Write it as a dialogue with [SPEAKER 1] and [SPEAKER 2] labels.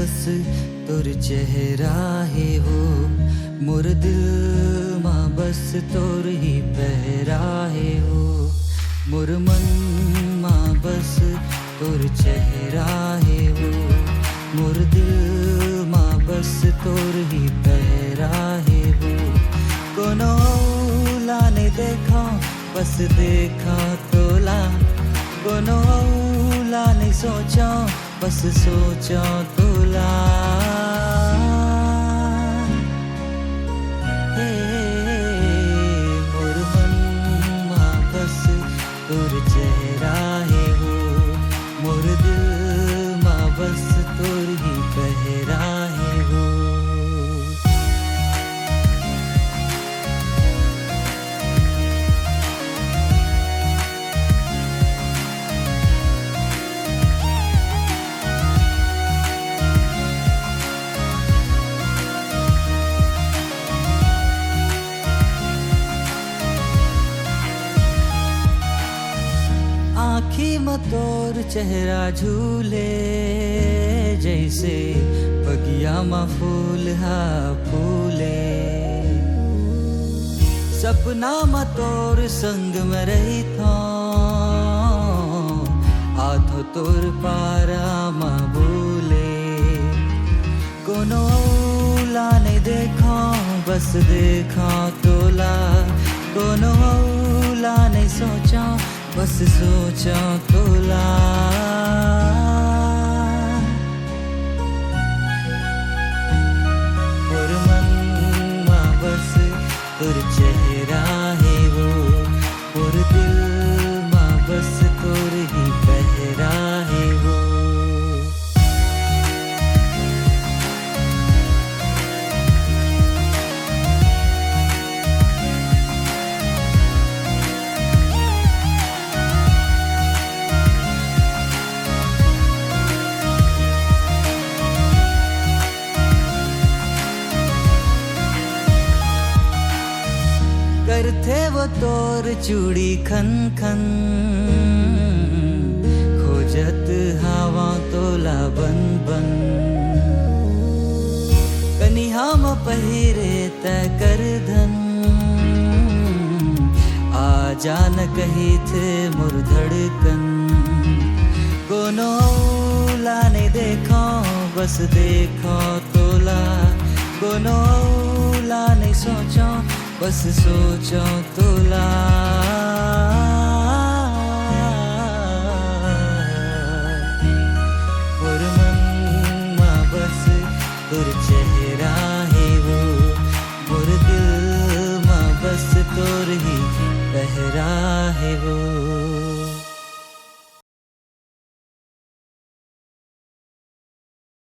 [SPEAKER 1] बस तोर चेहरा है हो, मोर दिल माँ बस तोर ही पहरा है हो। मोर मन माँ बस तोर चेहरा है हो, मोर दिल माँ बस तोर ही पहरा है हो। कोनो औला ने देखा बस देखा तोला, कोनो औला ने सोचा बस सोचा तोला। हे मोर मन माँ बस तोर चेहरा है हो, मोर दिल माँ बस तोर ही पहरा है हो। आँखी में तोर चेहरा झूले, जैसे बगिया में फूल हा फूले। सपना में तोर संग में रही था, आधो तोर पारा में भूले। कोनो औला ने देखा बस देखा तोला, कोनो औला ने सोचा बस सोचा तोला। मोर मन माँ बस तोर चेहरा है वो, मोर दिल माँ बस तोर ही पहरा है वो। करथे वो तोर चूड़ी खन खन, खोजत हवा तोला बन बन। कनिहा में पहिरे तय कर धन, आ जान कही थे मोर धड़कन। कोनो औला ने देखा बस देखा तोला, कोनो औला ने सोचा बस सोचा तोला। मोर मन माँ बस तोर चेहरा है वो, मोर दिल माँ बस तोर ही पहरा है वो।